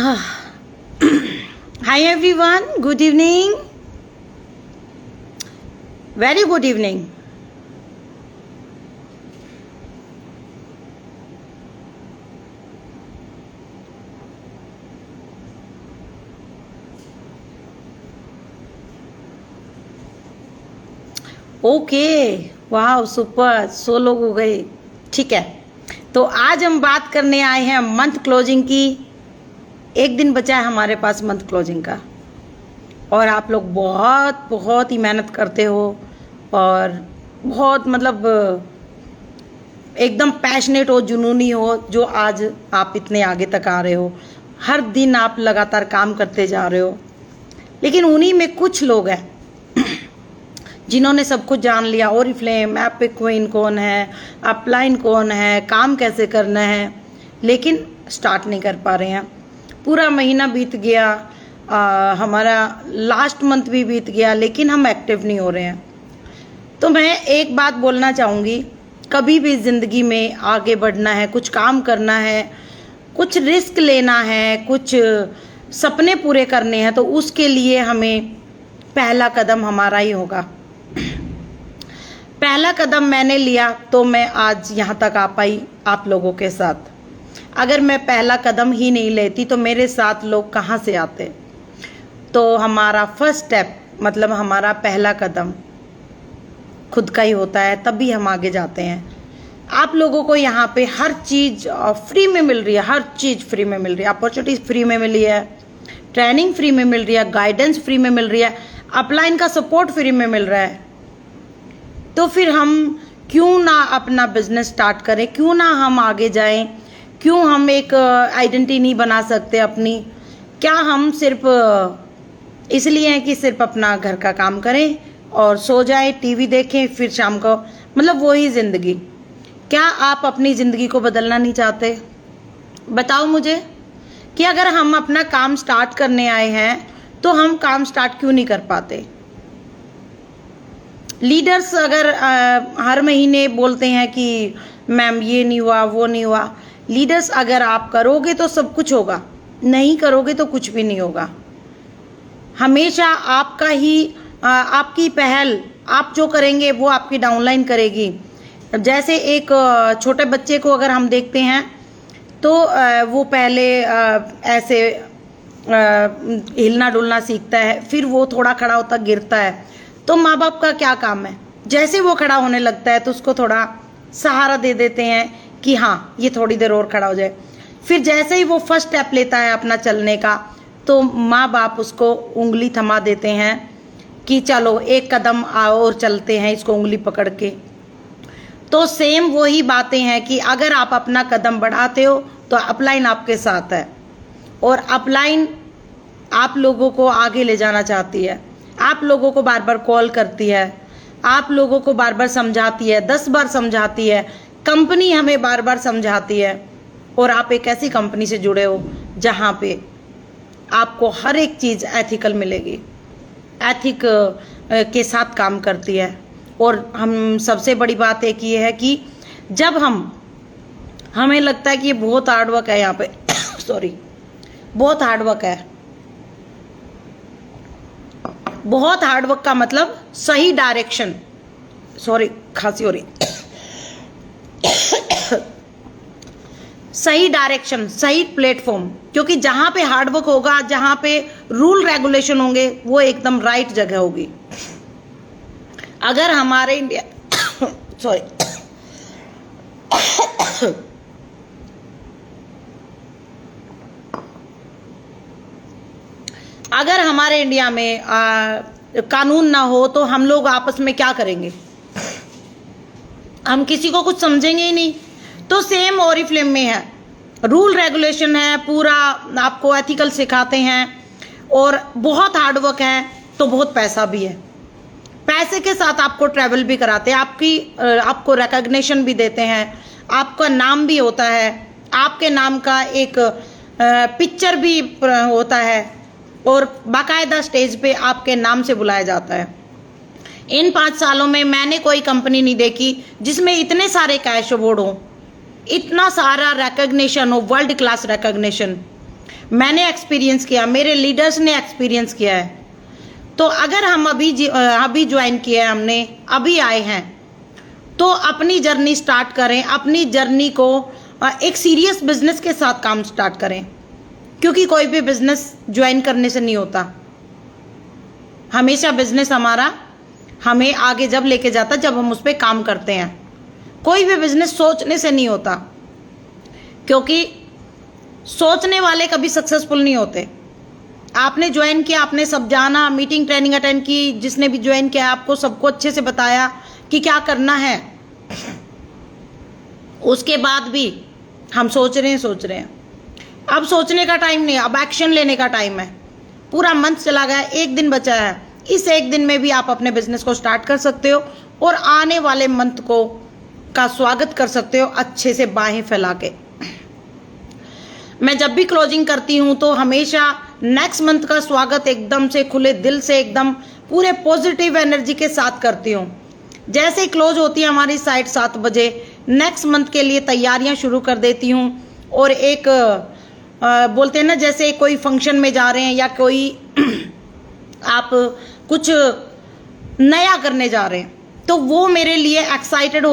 Hi everyone, good evening. Very good evening. Okay, वाह super, 100 लोग हो गए। ठीक है, तो आज हम बात करने आए हैं मंथ क्लोजिंग की। एक दिन बचा है हमारे पास मंथ क्लोजिंग का, और आप लोग बहुत बहुत ही मेहनत करते हो और बहुत मतलब एकदम पैशनेट हो, जुनूनी हो, जो आज आप इतने आगे तक आ रहे हो। हर दिन आप लगातार काम करते जा रहे हो, लेकिन उन्हीं में कुछ लोग हैं जिन्होंने सब कुछ जान लिया। ओरिफ्लेम, एपिक क्वीन कौन है, अपलाइन कौन है, काम कैसे करना है, लेकिन स्टार्ट नहीं कर पा रहे हैं। पूरा महीना बीत गया, हमारा लास्ट मंथ भी बीत गया, लेकिन हम एक्टिव नहीं हो रहे हैं। तो मैं एक बात बोलना चाहूँगी, कभी भी ज़िंदगी में आगे बढ़ना है, कुछ काम करना है, कुछ रिस्क लेना है, कुछ सपने पूरे करने हैं, तो उसके लिए हमें पहला कदम हमारा ही होगा। पहला कदम मैंने लिया तो मैं आज यहाँ तक आ पाई आप लोगों के साथ। अगर मैं पहला कदम ही नहीं लेती तो मेरे साथ लोग कहाँ से आते। तो हमारा फर्स्ट स्टेप मतलब हमारा पहला कदम खुद का ही होता है, तभी हम आगे जाते हैं। आप लोगों को यहाँ पे हर चीज़ फ्री में मिल रही है, हर चीज़ फ्री में मिल रही है। अपॉर्चुनिटीज़ फ्री में मिली है, ट्रेनिंग फ्री में मिल रही है, गाइडेंस फ्री में मिल रही है, अपलाइन का सपोर्ट फ्री में मिल रहा है। तो फिर हम क्यों ना अपना बिजनेस स्टार्ट करें, क्यों ना हम आगे जाएं, क्यों हम एक आइडेंटिटी नहीं बना सकते अपनी। क्या हम सिर्फ इसलिए हैं कि सिर्फ अपना घर का काम करें और सो जाएं, टीवी देखें, फिर शाम को मतलब वही ज़िंदगी। क्या आप अपनी ज़िंदगी को बदलना नहीं चाहते? बताओ मुझे कि अगर हम अपना काम स्टार्ट करने आए हैं तो हम काम स्टार्ट क्यों नहीं कर पाते। लीडर्स अगर हर महीने बोलते हैं कि मैम ये नहीं हुआ, वो नहीं हुआ। लीडर्स अगर आप करोगे तो सब कुछ होगा, नहीं करोगे तो कुछ भी नहीं होगा। हमेशा आपका ही आपकी पहल, आप जो करेंगे वो आपकी डाउनलाइन करेगी। जैसे एक छोटे बच्चे को अगर हम देखते हैं तो वो पहले ऐसे हिलना डुलना सीखता है, फिर वो थोड़ा खड़ा होता गिरता है। तो माँ बाप का क्या काम है, जैसे वो खड़ा होने लगता है तो उसको थोड़ा सहारा दे देते हैं कि हाँ ये थोड़ी देर और खड़ा हो जाए। फिर जैसे ही वो फर्स्ट स्टेप लेता है अपना चलने का, तो माँ बाप उसको उंगली थमा देते हैं कि चलो एक कदम आओ और चलते हैं, इसको उंगली पकड़ के। तो सेम वही बातें हैं कि अगर आप अपना कदम बढ़ाते हो तो अपलाइन आपके साथ है, और अपलाइन आप लोगों को आगे ले जाना चाहती है। आप लोगों को बार बार कॉल करती है, आप लोगों को बार बार समझाती है, 10 बार समझाती है, कंपनी हमें बार बार समझाती है। और आप एक ऐसी कंपनी से जुड़े हो जहाँ पे आपको हर एक चीज़ एथिकल मिलेगी, एथिक के साथ काम करती है। और हम सबसे बड़ी बात एक ये है कि जब हमें लगता है कि ये बहुत हार्डवर्क है यहाँ पे सॉरी, बहुत हार्डवर्क है। बहुत हार्डवर्क का मतलब सही डायरेक्शन, सॉरी खांसी हो रही सही डायरेक्शन, सही प्लेटफॉर्म। क्योंकि जहाँ पे हार्डवर्क होगा, जहाँ पे रूल रेगुलेशन होंगे, वो एकदम राइट जगह होगी। अगर हमारे इंडिया सॉरी अगर हमारे इंडिया में कानून ना हो तो हम लोग आपस में क्या करेंगे, हम किसी को कुछ समझेंगे ही नहीं। तो सेम ओरिफ्लेम में है, रूल रेगुलेशन है, पूरा आपको एथिकल सिखाते हैं, और बहुत हार्डवर्क है, तो बहुत पैसा भी है। पैसे के साथ आपको ट्रैवल भी कराते हैं, आपको रिकग्निशन भी देते हैं, आपका नाम भी होता है, आपके नाम का एक पिक्चर भी होता है, और बाकायदा स्टेज पे आपके नाम से बुलाया जाता है। इन 5 सालों में मैंने कोई कंपनी नहीं देखी जिसमें इतने सारे कैश अवार्ड हो, इतना सारा रिकग्निशन हो, वर्ल्ड क्लास रिकग्निशन। मैंने एक्सपीरियंस किया, मेरे लीडर्स ने एक्सपीरियंस किया है। तो अगर हम अभी ज्वाइन किया है, हमने अभी आए हैं, तो अपनी जर्नी स्टार्ट करें, अपनी जर्नी को एक सीरियस बिजनेस के साथ काम स्टार्ट करें, क्योंकि कोई भी बिजनेस ज्वाइन करने से नहीं होता। हमेशा बिजनेस हमारा हमें आगे जब लेके जाता जब हम उस पर काम करते हैं। कोई भी बिजनेस सोचने से नहीं होता, क्योंकि सोचने वाले कभी सक्सेसफुल नहीं होते। आपने ज्वाइन किया, आपने सब जाना, मीटिंग ट्रेनिंग अटेंड की, जिसने भी ज्वाइन किया आपको सबको अच्छे से बताया कि क्या करना है, उसके बाद भी हम सोच रहे हैं। अब सोचने का टाइम नहीं, अब एक्शन लेने का टाइम है। पूरा मंथ चला गया, एक दिन बचा है। इस एक दिन में भी आप अपने बिजनेस को स्टार्ट कर सकते हो और आने वाले मंथ को का स्वागत कर सकते हो अच्छे से बाहें फैला के। मैं जब भी क्लोजिंग करती हूँ तो हमेशा नेक्स्ट मंथ का स्वागत एकदम से खुले दिल से, एकदम पूरे पॉजिटिव एनर्जी के साथ करती हूँ। जैसे ही क्लोज होती है हमारी साइट 7 बजे, नेक्स्ट मंथ के लिए तैयारियां शुरू कर देती हूँ। और एक बोलते हैं ना, जैसे कोई फंक्शन में जा रहे हैं या कोई आप कुछ नया करने जा रहे हैं, तो वो मेरे लिए एक्साइटमेंट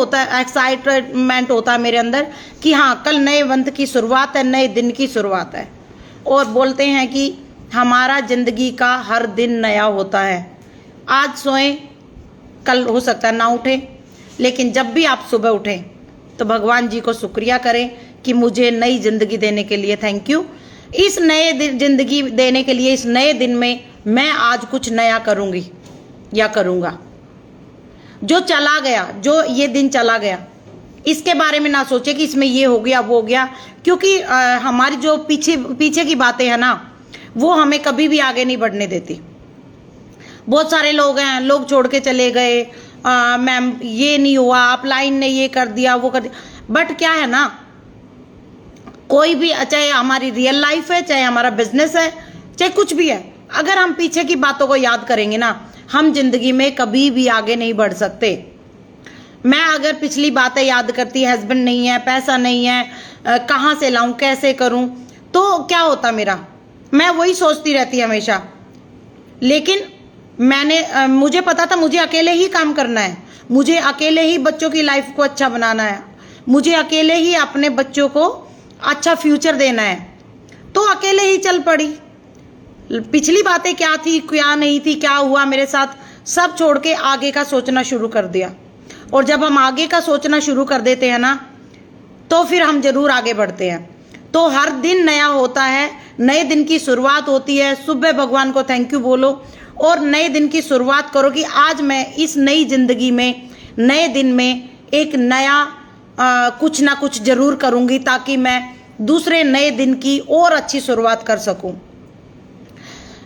होता है मेरे अंदर कि हाँ, कल नए मंथ की शुरुआत है, नए दिन की शुरुआत है। और बोलते हैं कि हमारा जिंदगी का हर दिन नया होता है। आज सोएं, कल हो सकता है ना उठे, लेकिन जब भी आप सुबह उठें तो भगवान जी को शुक्रिया करें कि मुझे नई जिंदगी देने के लिए थैंक यू। इस नए जिंदगी देने के लिए, इस नए दिन में मैं आज कुछ नया करूंगी या करूंगा। जो चला गया, जो ये दिन चला गया, इसके बारे में ना सोचे कि इसमें ये हो गया वो हो गया, क्योंकि हमारी जो पीछे की बातें हैं ना, वो हमें कभी भी आगे नहीं बढ़ने देती। बहुत सारे लोग हैं, लोग छोड़ के चले गए, मैम ये नहीं हुआ, अपलाइन ने ये कर दिया वो कर दिया। बट क्या है ना, कोई भी, चाहे हमारी रियल लाइफ है, चाहे हमारा बिजनेस है, चाहे कुछ भी है, अगर हम पीछे की बातों को याद करेंगे ना, हम जिंदगी में कभी भी आगे नहीं बढ़ सकते। मैं अगर पिछली बातें याद करती, हस्बैंड नहीं है, पैसा नहीं है, कहाँ से लाऊं, कैसे करूं, तो क्या होता मेरा, मैं वही सोचती रहती हमेशा। लेकिन मुझे पता था मुझे अकेले ही काम करना है, मुझे अकेले ही बच्चों की लाइफ को अच्छा बनाना है, मुझे अकेले ही अपने बच्चों को अच्छा फ्यूचर देना है, तो अकेले ही चल पड़ी। पिछली बातें क्या थी, क्या नहीं थी, क्या हुआ मेरे साथ, सब छोड़ के आगे का सोचना शुरू कर दिया। और जब हम आगे का सोचना शुरू कर देते हैं ना, तो फिर हम जरूर आगे बढ़ते हैं। तो हर दिन नया होता है, नए दिन की शुरुआत होती है। सुबह भगवान को थैंक यू बोलो और नए दिन की शुरुआत करो कि आज मैं इस नई जिंदगी में, नए दिन में एक नया कुछ ना कुछ जरूर करूंगी, ताकि मैं दूसरे नए दिन की और अच्छी शुरुआत कर सकूं।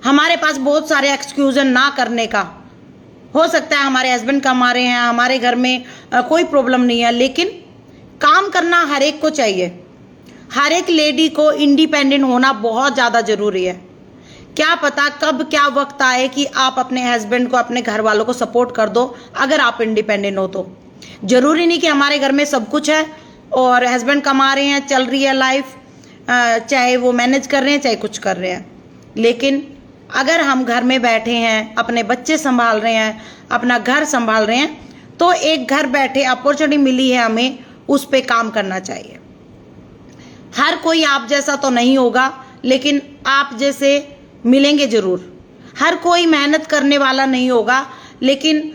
हमारे पास बहुत सारे एक्सक्यूजन ना करने का, हो सकता है हमारे हस्बैंड कमा रहे हैं, हमारे घर में कोई प्रॉब्लम नहीं है, लेकिन काम करना हर एक को चाहिए। हर एक लेडी को इंडिपेंडेंट होना बहुत ज़्यादा ज़रूरी है। क्या पता कब क्या वक्त आए कि आप अपने हस्बैंड को, अपने घर वालों को सपोर्ट कर दो। अगर आप इंडिपेंडेंट हो तो ज़रूरी नहीं कि हमारे घर में सब कुछ है और हस्बैंड कमा रहे हैं, चल रही है लाइफ, चाहे वो मैनेज कर रहे हैं चाहे कुछ कर रहे हैं। लेकिन अगर हम घर में बैठे हैं, अपने बच्चे संभाल रहे हैं, अपना घर संभाल रहे हैं, तो एक घर बैठे अपॉर्चुनिटी मिली है हमें, उस पर काम करना चाहिए। हर कोई आप जैसा तो नहीं होगा, लेकिन आप जैसे मिलेंगे जरूर। हर कोई मेहनत करने वाला नहीं होगा, लेकिन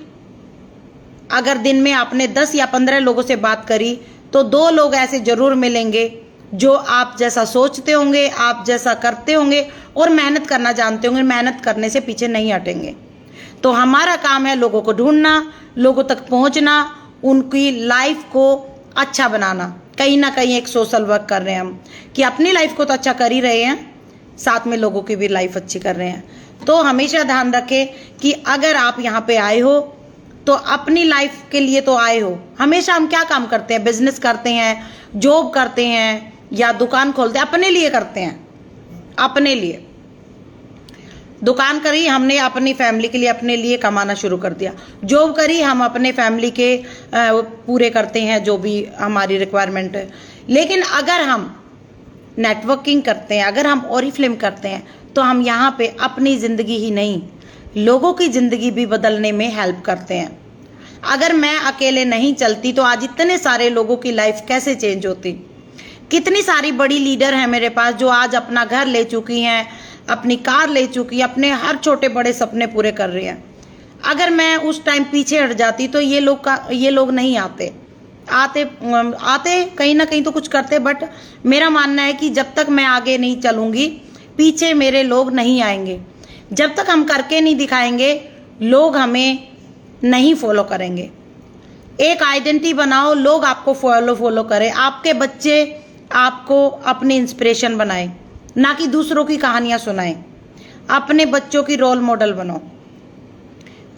अगर दिन में आपने 10 या 15 लोगों से बात करी तो 2 लोग ऐसे जरूर मिलेंगे जो आप जैसा सोचते होंगे, आप जैसा करते होंगे और मेहनत करना जानते होंगे, मेहनत करने से पीछे नहीं हटेंगे। तो हमारा काम है लोगों को ढूंढना, लोगों तक पहुंचना, उनकी लाइफ को अच्छा बनाना। कहीं ना कहीं एक सोशल वर्क कर रहे हैं हम, कि अपनी लाइफ को तो अच्छा कर ही रहे हैं, साथ में लोगों की भी लाइफ अच्छी कर रहे हैं। तो हमेशा ध्यान रखें कि अगर आप यहाँ पे आए हो तो अपनी लाइफ के लिए तो आए हो। हमेशा हम क्या काम करते हैं, बिजनेस करते हैं, जॉब करते हैं या दुकान खोलते हैं, अपने लिए करते हैं। अपने लिए दुकान करी हमने, अपनी फैमिली के लिए, अपने लिए कमाना शुरू कर दिया। जॉब करी हम अपने फैमिली के पूरे करते हैं जो भी हमारी रिक्वायरमेंट है। लेकिन अगर हम नेटवर्किंग करते हैं, अगर हम ओरिफ्लेम करते हैं, तो हम यहाँ पे अपनी ज़िंदगी ही नहीं, लोगों की ज़िंदगी भी बदलने में हेल्प करते हैं। अगर मैं अकेले नहीं चलती तो आज इतने सारे लोगों की लाइफ कैसे चेंज होती। कितनी सारी बड़ी लीडर हैं मेरे पास जो आज अपना घर ले चुकी हैं, अपनी कार ले चुकी हैं, अपने हर छोटे बड़े सपने पूरे कर रही हैं। अगर मैं उस टाइम पीछे हट जाती तो ये लोग नहीं आते कहीं ना कहीं तो कुछ करते, बट मेरा मानना है कि जब तक मैं आगे नहीं चलूँगी पीछे मेरे लोग नहीं आएंगे। जब तक हम करके नहीं दिखाएंगे लोग हमें नहीं फॉलो करेंगे। एक आइडेंटिटी बनाओ, लोग आपको फॉलो करें, आपके बच्चे आपको अपनी इंस्पिरेशन बनाएं, ना कि दूसरों की कहानियां सुनाएं। अपने बच्चों की रोल मॉडल बनो,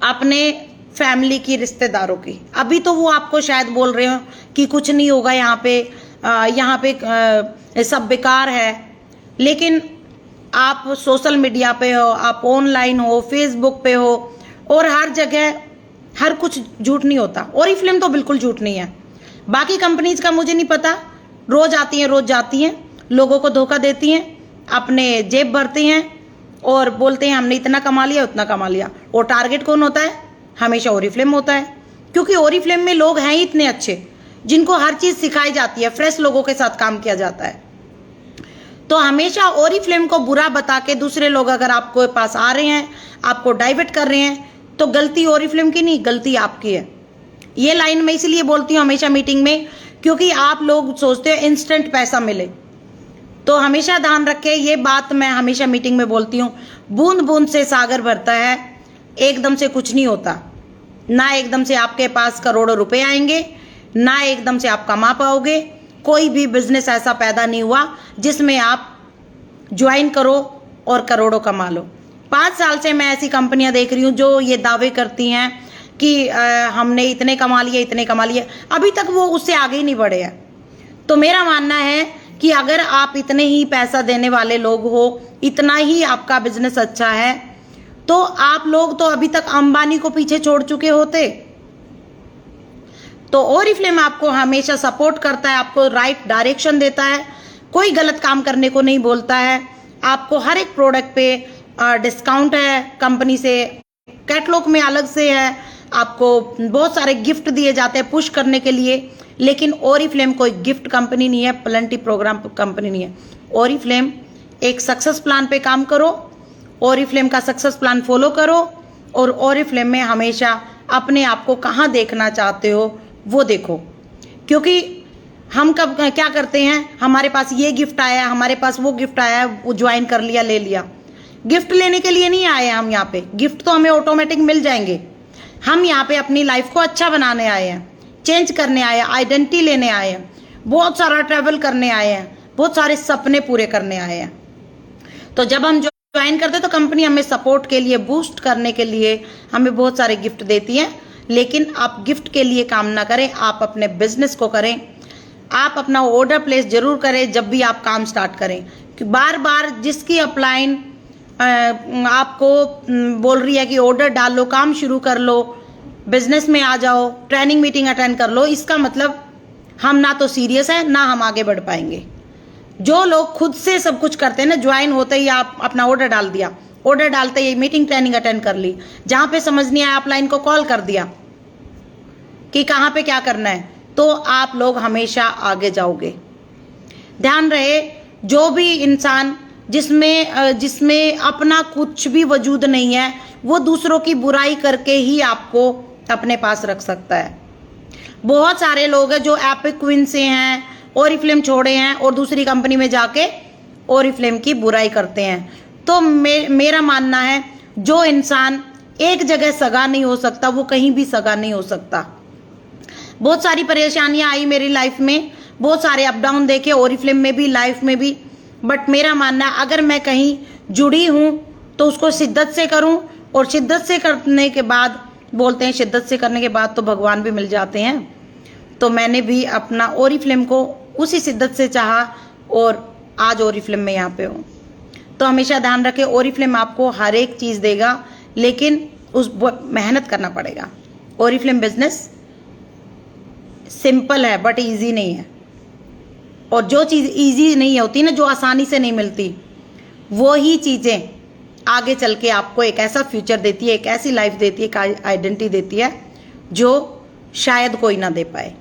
अपने फैमिली की, रिश्तेदारों की। अभी तो वो आपको शायद बोल रहे हो कि कुछ नहीं होगा यहाँ पे सब बेकार है, लेकिन आप सोशल मीडिया पे हो, आप ऑनलाइन हो, फेसबुक पे हो, और हर जगह हर कुछ झूठ नहीं होता। ओरिफ्लेम तो बिल्कुल झूठ नहीं है। बाकी कंपनीज का मुझे नहीं पता, रोज आती हैं रोज जाती हैं, लोगों को धोखा देती हैं, अपने जेब भरती हैं और बोलते हैं हमने इतना कमा लिया उतना कमा लिया। और टारगेट कौन होता है? हमेशा ओरिफ्लेम होता है, क्योंकि ओरिफ्लेम में लोग हैं ही इतने अच्छे जिनको हर चीज़ सिखाई जाती है, फ्रेश लोगों के साथ काम किया जाता है। तो हमेशा ओरिफ्लेम को बुरा बता के दूसरे लोग अगर आपको पास आ रहे हैं, आपको डाइवर्ट कर रहे हैं, तो गलती ओरिफ्लेम की नहीं, गलती आपकी है। ये लाइन मैं इसलिए बोलती हूँ हमेशा मीटिंग में, क्योंकि आप लोग सोचते हैं इंस्टेंट पैसा मिले। तो हमेशा ध्यान रखें, ये बात मैं हमेशा मीटिंग में बोलती हूँ, बूंद बूंद से सागर भरता है, एकदम से कुछ नहीं होता। ना एकदम से आपके पास करोड़ों रुपए आएंगे, ना एकदम से आप कमा पाओगे। कोई भी बिजनेस ऐसा पैदा नहीं हुआ जिसमें आप ज्वाइन करो और करोड़ों कमा लो। 5 साल से मैं ऐसी कंपनियां देख रही हूँ जो ये दावे करती हैं कि हमने इतने कमा लिए इतने कमा लिए, अभी तक वो उससे आगे ही नहीं बढ़े हैं। तो मेरा मानना है कि अगर आप इतने ही पैसा देने वाले लोग हो, इतना ही आपका बिजनेस अच्छा है, तो आप लोग तो अभी तक अंबानी को पीछे छोड़ चुके होते। तो ओरिफ्लेम आपको हमेशा सपोर्ट करता है, आपको राइट डायरेक्शन देता है, कोई गलत काम करने को नहीं बोलता है। आपको हर एक प्रोडक्ट पे डिस्काउंट है कंपनी से, कैटलॉग में अलग से है, आपको बहुत सारे गिफ्ट दिए जाते हैं पुश करने के लिए। लेकिन ओरिफ्लेम कोई गिफ्ट कंपनी नहीं है, प्लेंटी प्रोग्राम कंपनी नहीं है। ओरिफ्लेम एक सक्सेस प्लान पे काम करो, ओरिफ्लेम का सक्सेस प्लान फॉलो करो, और ओरिफ्लेम में हमेशा अपने आप को कहाँ देखना चाहते हो वो देखो। क्योंकि हम कब क्या करते हैं, हमारे पास ये गिफ्ट आया, हमारे पास वो गिफ्ट आया, वो ज्वाइन कर लिया, ले लिया। गिफ्ट लेने के लिए नहीं आए हम यहाँ पे, गिफ्ट तो हमें ऑटोमेटिक मिल जाएंगे। हम यहाँ पे अपनी लाइफ को अच्छा बनाने आए हैं, चेंज करने आए हैं, आइडेंटिटी लेने आए हैं, बहुत सारा ट्रैवल करने आए हैं, बहुत सारे सपने पूरे करने आए हैं। तो जब हम ज्वाइन करते तो कंपनी हमें सपोर्ट के लिए, बूस्ट करने के लिए हमें बहुत सारे गिफ्ट देती है। लेकिन आप गिफ्ट के लिए काम ना करें, आप अपने बिजनेस को करें। आप अपना ऑर्डर प्लेस जरूर करें जब भी आप काम स्टार्ट करें, कि बार बार जिसकी अपलाइन आपको बोल रही है कि ऑर्डर डाल लो, काम शुरू कर लो, बिजनेस में आ जाओ, ट्रेनिंग मीटिंग अटेंड कर लो, इसका मतलब हम ना तो सीरियस है ना हम आगे बढ़ पाएंगे। जो लोग खुद से सब कुछ करते हैं ना, ज्वाइन होते ही आप अपना ऑर्डर डाल दिया, ऑर्डर डालते ही मीटिंग ट्रेनिंग अटेंड कर ली, जहाँ पे समझ नहीं आया अपलाइन को कॉल कर दिया कि कहाँ पे क्या करना है, तो आप लोग हमेशा आगे जाओगे। ध्यान रहे, जो भी इंसान जिसमें अपना कुछ भी वजूद नहीं है, वो दूसरों की बुराई करके ही आपको अपने पास रख सकता है। बहुत सारे लोग हैं जो एपिक क्वीन से हैं, ओरिफ्लेम छोड़े हैं और दूसरी कंपनी में जाके ओरिफ्लेम की बुराई करते हैं। तो मेरा मानना है, जो इंसान एक जगह सगा नहीं हो सकता वो कहीं भी सगा नहीं हो सकता। बहुत सारी परेशानियां आई मेरी लाइफ में, बहुत सारे अप डाउन देखे, ओरिफ्लेम में भी, लाइफ में भी। बट मेरा मानना है, अगर मैं कहीं जुड़ी हूँ तो उसको शिद्दत से करूँ, और शिद्दत से करने के बाद, बोलते हैं शिद्दत से करने के बाद तो भगवान भी मिल जाते हैं। तो मैंने भी अपना ओरिफ्लेम को उसी शिद्दत से चाहा और आज ओरिफ्लेम में यहाँ पे हूँ। तो हमेशा ध्यान रखें, ओरिफ्लेम आपको हर एक चीज़ देगा, लेकिन उस मेहनत करना पड़ेगा। ओरिफ्लेम बिजनेस सिंपल है बट इजी नहीं है। और जो चीज़ इजी नहीं होती ना, जो आसानी से नहीं मिलती, वो ही चीज़ें आगे चल के आपको एक ऐसा फ्यूचर देती है, एक ऐसी लाइफ देती है, एक आइडेंटिटी देती है जो शायद कोई ना दे पाए।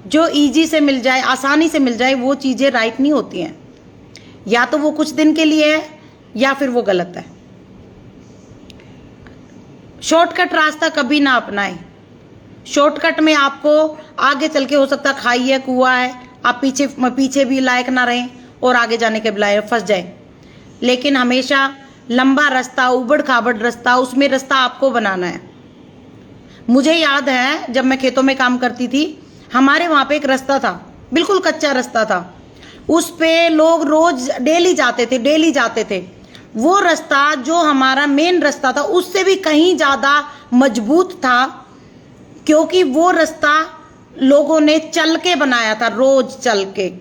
जो इजी से मिल जाए, आसानी से मिल जाए, वो चीज़ें राइट नहीं होती हैं। या तो वो कुछ दिन के लिए है या फिर वो गलत है। शॉर्टकट रास्ता कभी ना अपनाएं। शॉर्टकट में आपको आगे चल के हो सकता है खाई है, कुआं है, आप पीछे भी लायक ना रहें और आगे जाने के बजाय फंस जाए। लेकिन हमेशा लंबा रास्ता, उबड़ खाबड़ रास्ता, उसमें रास्ता आपको बनाना है। मुझे याद है जब मैं खेतों में काम करती थी, हमारे वहाँ पे एक रास्ता था, बिल्कुल कच्चा रास्ता था। उस पे लोग रोज डेली जाते थे। वो रास्ता जो हमारा मेन रास्ता था उससे भी कहीं ज़्यादा मजबूत था, क्योंकि वो रास्ता लोगों ने चल के बनाया था, रोज चल के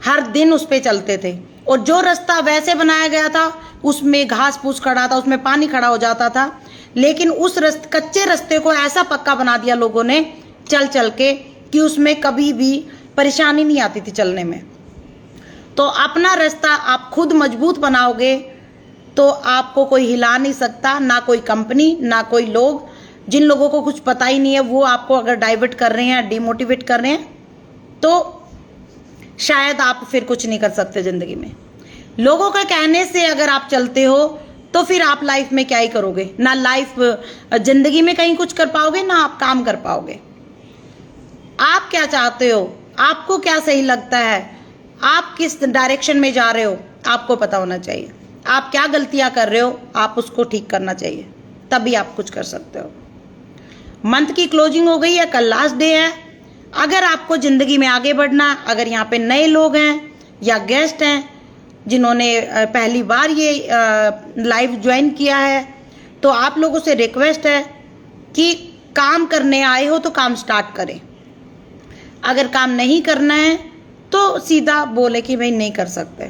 हर दिन उस पे चलते थे। और जो रास्ता वैसे बनाया गया था उसमें घास फूस खड़ा था, उसमें पानी खड़ा हो जाता था। लेकिन उस कच्चे रास्ते को ऐसा पक्का बना दिया लोगों ने चल चल के कि उसमें कभी भी परेशानी नहीं आती थी चलने में। तो अपना रास्ता आप खुद मजबूत बनाओगे तो आपको कोई हिला नहीं सकता, ना कोई कंपनी, ना कोई लोग। जिन लोगों को कुछ पता ही नहीं है वो आपको अगर डाइवर्ट कर रहे हैं, डिमोटिवेट कर रहे हैं, तो शायद आप फिर कुछ नहीं कर सकते ज़िंदगी में। लोगों के कहने से अगर आप चलते हो तो फिर आप लाइफ में क्या ही करोगे? ना लाइफ ज़िंदगी में कहीं कुछ कर पाओगे, ना आप काम कर पाओगे। आप क्या चाहते हो? आपको क्या सही लगता है? आप किस डायरेक्शन में जा रहे हो? आपको पता होना चाहिए। आप क्या गलतियां कर रहे हो? आप उसको ठीक करना चाहिए, तभी आप कुछ कर सकते हो। मंथ की क्लोजिंग हो गई है, कल लास्ट डे है। अगर आपको ज़िंदगी में आगे बढ़ना, अगर यहाँ पे नए लोग हैं या गेस्ट हैं जिन्होंने पहली बार ये लाइव ज्वाइन किया है, तो आप लोगों से रिक्वेस्ट है कि काम करने आए हो तो काम स्टार्ट करें। अगर काम नहीं करना है तो सीधा बोले कि भाई नहीं कर सकते,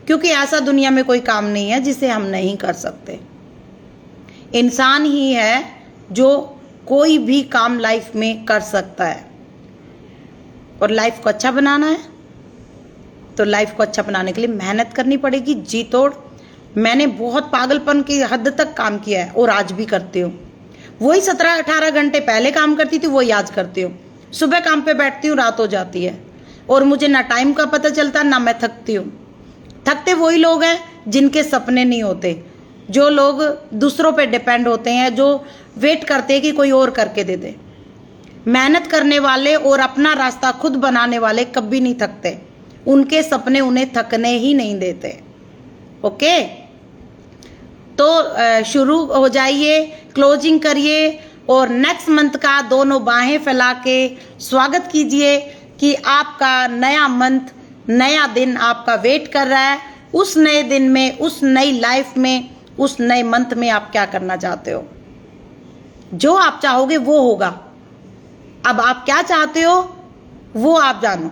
क्योंकि ऐसा दुनिया में कोई काम नहीं है जिसे हम नहीं कर सकते। इंसान ही है जो कोई भी काम लाइफ में कर सकता है। और लाइफ को अच्छा बनाना है तो लाइफ को अच्छा बनाने के लिए मेहनत करनी पड़ेगी, जी तोड़। मैंने बहुत पागलपन की हद तक काम किया है और आज भी करती हूँ। वही 17-18 घंटे पहले काम करती थी, वही आज करती हूँ। सुबह काम पे बैठती हूँ, रात हो जाती है और मुझे ना टाइम का पता चलता, ना मैं थकती हूँ। थकते वही लोग हैं जिनके सपने नहीं होते, जो लोग दूसरों पे डिपेंड होते हैं, जो वेट करते हैं कि कोई और करके दे दे। मेहनत करने वाले और अपना रास्ता खुद बनाने वाले कभी नहीं थकते। उनके सपने उन्हें थकने ही नहीं देते। ओके, तो शुरू हो जाइए, क्लोजिंग करिए और नेक्स्ट मंथ का दोनों बाहें फैला के स्वागत कीजिए कि आपका नया मंथ, नया दिन आपका वेट कर रहा है। उस नए दिन में, उस नई लाइफ में, उस नए मंथ में आप क्या करना चाहते हो? जो आप चाहोगे वो होगा। अब आप क्या चाहते हो वो आप जानो।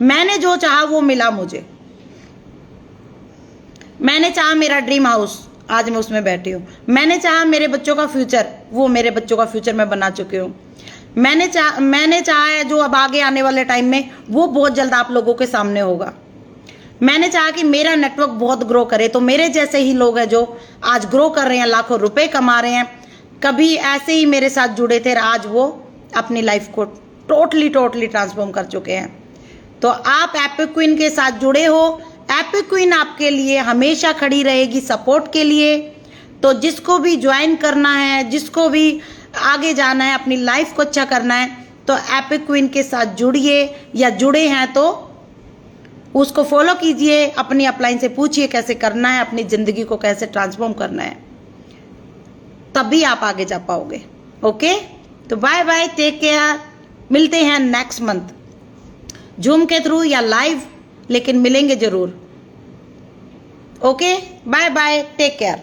मैंने जो चाहा वो मिला मुझे। मैंने चाहा मेरा ड्रीम हाउस, आज मैं उसमें बैठी हूँ। मैंने चाहा मेरे बच्चों का फ्यूचर, वो मेरे बच्चों का फ्यूचर मैं बना चुकी हूँ। मैंने चाहा है जो अब आगे आने वाले टाइम में वो बहुत जल्द आप लोगों के सामने होगा। मैंने चाहा कि मेरा नेटवर्क बहुत ग्रो करे, तो मेरे जैसे ही लोग हैं जो आज ग्रो कर रहे हैं, लाखों रुपए कमा रहे हैं, कभी ऐसे ही मेरे साथ जुड़े थे, आज वो अपनी लाइफ को टोटली ट्रांसफॉर्म कर चुके हैं। तो आप एपिक क्वीन के साथ जुड़े हो। एपिक क्वीन आपके लिए हमेशा खड़ी रहेगी सपोर्ट के लिए। तो जिसको भी ज्वाइन करना है, जिसको भी आगे जाना है, अपनी लाइफ को अच्छा करना है, तो एपिक क्वीन के साथ जुड़िए, या जुड़े हैं तो उसको फॉलो कीजिए। अपनी अपलाइन से पूछिए कैसे करना है, अपनी ज़िंदगी को कैसे ट्रांसफॉर्म करना है, तभी आप आगे जा पाओगे। ओके, तो बाय बाय, टेक केयर। मिलते हैं नेक्स्ट मंथ जूम के थ्रू या लाइव, लेकिन मिलेंगे जरूर। Okay, bye bye, take care.